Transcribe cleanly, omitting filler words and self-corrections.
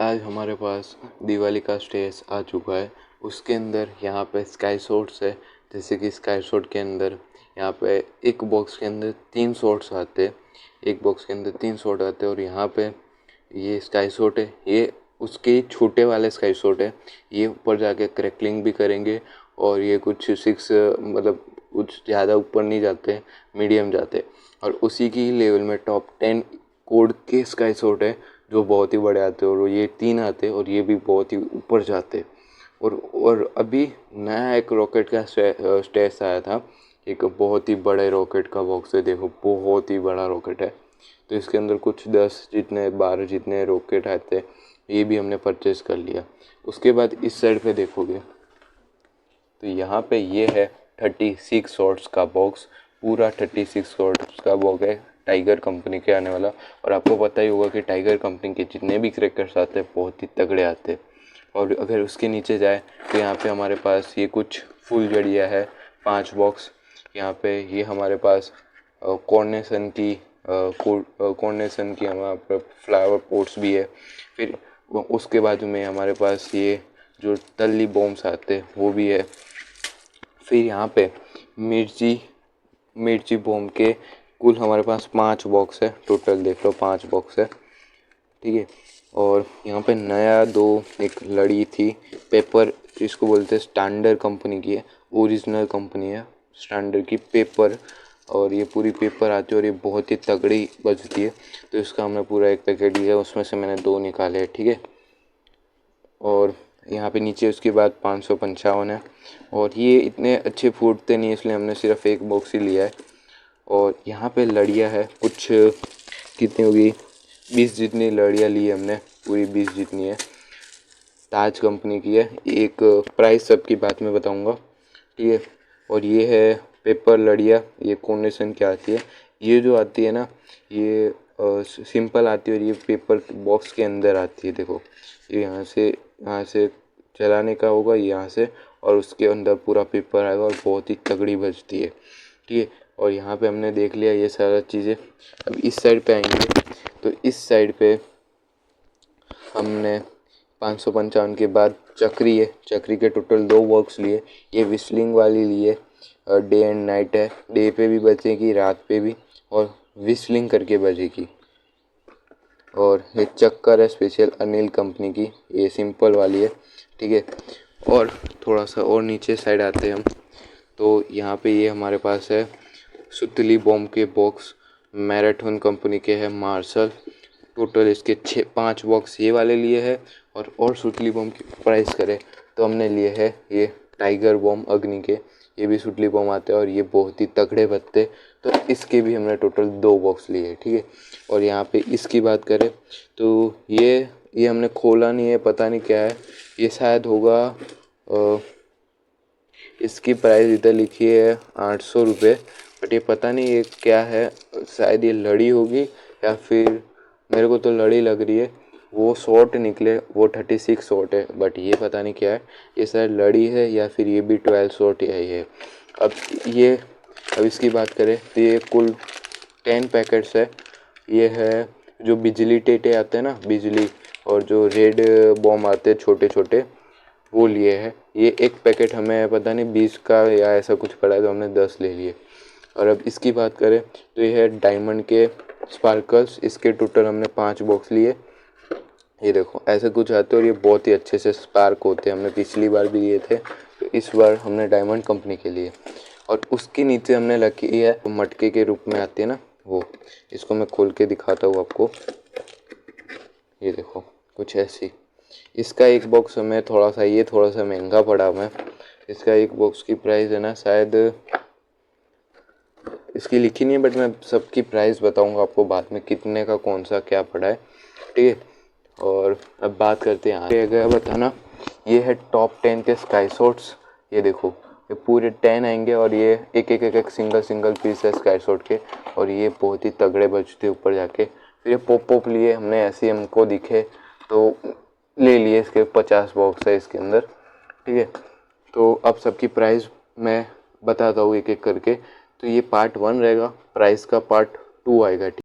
आज हमारे पास दिवाली का स्टेज आ चुका है। उसके अंदर यहाँ पे स्काई शॉट्स है। जैसे कि स्काई शॉट के अंदर यहाँ पे एक बॉक्स के अंदर 3 शॉट्स आते हैं। एक बॉक्स के अंदर 3 शॉट आते हैं और यहाँ पे ये स्काई शॉट है, ये उसके छोटे वाले स्काई शॉट है। ये ऊपर जाके क्रैकलिंग भी करेंगे और ये कुछ 6 मतलब कुछ ज़्यादा ऊपर नहीं जाते, मीडियम जाते। और उसी की लेवल में टॉप 10 कोड के स्काई शॉट है जो बहुत ही बड़े आते हैं और ये 3 आते हैं और ये भी बहुत ही ऊपर जाते हैं। और अभी नया एक रॉकेट का स्टेज आया था। एक बहुत ही बड़े रॉकेट का बॉक्स है, देखो बहुत ही बड़ा रॉकेट है। तो इसके अंदर कुछ 10 जितने 12 जितने रॉकेट आते हैं, ये भी हमने परचेज़ कर लिया। उसके बाद इस साइड पे देखोगे तो यहाँ पे ये है 36 शॉट्स का बॉक्स। पूरा 36 शॉट्स का बॉक्स है, टाइगर कंपनी के आने वाला। और आपको पता ही होगा कि टाइगर कंपनी के जितने भी क्रैकर्स आते हैं बहुत ही तगड़े आते हैं। और अगर उसके नीचे जाए तो यहाँ पे हमारे पास ये कुछ फुल जड़िया है, 5 बॉक्स। यहाँ पे ये हमारे पास कॉर्नेसन की हमारे पास फ्लावर पोट्स भी है। फिर उसके बाजू में हमारे पास ये जो तल्ली बॉम्ब्स आते हैं वो भी है। फिर यहाँ पे मिर्ची बॉम्ब के कुल हमारे पास 5 बॉक्स है। टोटल देख लो 5 बॉक्स है, ठीक है। और यहाँ पे नया एक लड़ी थी पेपर, इसको बोलते हैं स्टैंडर्ड कंपनी की है, ओरिजिनल कंपनी है स्टैंडर्ड की पेपर। और ये पूरी पेपर आती है और ये बहुत ही तगड़ी बजती है। तो इसका हमने पूरा एक पैकेट लिया, उसमें से मैंने 2 निकाले हैं, ठीक है। और यहाँ पे नीचे उसके बाद 555 है। और ये इतने अच्छे फूटते नहीं, इसलिए हमने सिर्फ एक बॉक्स ही लिया है। और यहाँ पे लड़ियाँ है कुछ, कितनी होगी 20 जितनी लड़ियाँ ली है हमने, पूरी 20 जितनी है। ताज कंपनी की है। एक प्राइस सबकी बात में बताऊँगा, ठीक है। और ये है पेपर लड़ियाँ, ये कॉर्नेसन की आती है। ये जो आती है ना, ये सिंपल आती है और ये पेपर बॉक्स के अंदर आती है। देखो ये यहाँ से चलाने का होगा यहाँ से, और उसके अंदर पूरा पेपर आएगा और बहुत ही तगड़ी बजती है, ठीक है। और यहाँ पे हमने देख लिया ये सारा चीज़ें। अब इस साइड पे आएंगे तो इस साइड पे हमने 555 के बाद चक्री है। चक्री के टोटल 2 बॉक्स लिए। ये विस्लिंग वाली लिए, डे एंड नाइट है, डे पे भी बजेगी रात पे भी, और विस्लिंग करके बजेगी। और ये चक्कर है स्पेशल अनिल कंपनी की, ये सिंपल वाली है, ठीक है। और थोड़ा सा और नीचे साइड आते हैं हम, तो यहाँ पे ये हमारे पास है सुतली बॉम्ब के बॉक्स, मैराथन कंपनी के हैं, मार्शल। टोटल इसके 5 बॉक्स ये वाले लिए हैं। और सुतली बॉम्ब की प्राइस करें तो हमने लिए है ये टाइगर बॉम्ब अग्नि के, ये भी सुतली बॉम्ब आते हैं और ये बहुत ही तगड़े बजते। तो इसके भी हमने टोटल 2 बॉक्स लिए, ठीक है। और यहाँ पे इसकी बात करें तो ये हमने खोला नहीं है, पता नहीं क्या है। ये शायद होगा इसकी प्राइस इधर लिखी है 800 रुपये, बट ये पता नहीं ये क्या है। शायद ये लड़ी होगी या फिर, मेरे को तो लड़ी लग रही है। वो शॉर्ट निकले वो 36 शॉर्ट है, बट ये पता नहीं क्या है। ये शायद लड़ी है या फिर ये भी 12 शॉर्ट या ये है। अब इसकी बात करें तो ये कुल 10 पैकेट्स है। ये है जो बिजली टेटे आते हैं ना, बिजली, और जो रेड बॉम्ब आते हैं छोटे छोटे, वो लिए हैं। ये एक पैकेट हमें पता नहीं 20 का या ऐसा कुछ पड़ा है, तो हमने 10 ले लिए। और अब इसकी बात करें तो ये है डायमंड के स्पार्कल्स, इसके टोटल हमने 5 बॉक्स लिए। ये देखो ऐसे कुछ आते हैं और ये बहुत ही अच्छे से स्पार्क होते हैं। हमने पिछली बार भी लिए थे, तो इस बार हमने डायमंड कंपनी के लिए। और उसके नीचे हमने रखी है मटके के रूप में आती है ना वो, इसको मैं खोल के दिखाता हूँ आपको। ये देखो कुछ ऐसी। इसका एक बॉक्स हमें थोड़ा सा महंगा पड़ा हमें। इसका एक बॉक्स की प्राइस है ना, शायद इसकी लिखी नहीं है, बट मैं सबकी प्राइस बताऊंगा आपको बाद में कितने का कौन सा क्या पड़ा है, ठीक है। और अब बात करते हैं आगे गया बताना। ये है टॉप 10 के स्काई शॉट्स। ये देखो ये पूरे 10 आएंगे और ये एक सिंगल पीस है स्काई शॉट के, और ये बहुत ही तगड़े बजते ऊपर जाके। फिर ये पॉप लिए हमने, ऐसे हमको दिखे तो ले लिए। इसके 50 बॉक्स है इसके अंदर, ठीक है। तो अब सबकी प्राइस मैं बताता हूँ एक एक करके। तो ये पार्ट 1 रहेगा, प्राइस का पार्ट 2 आएगा, ठीक।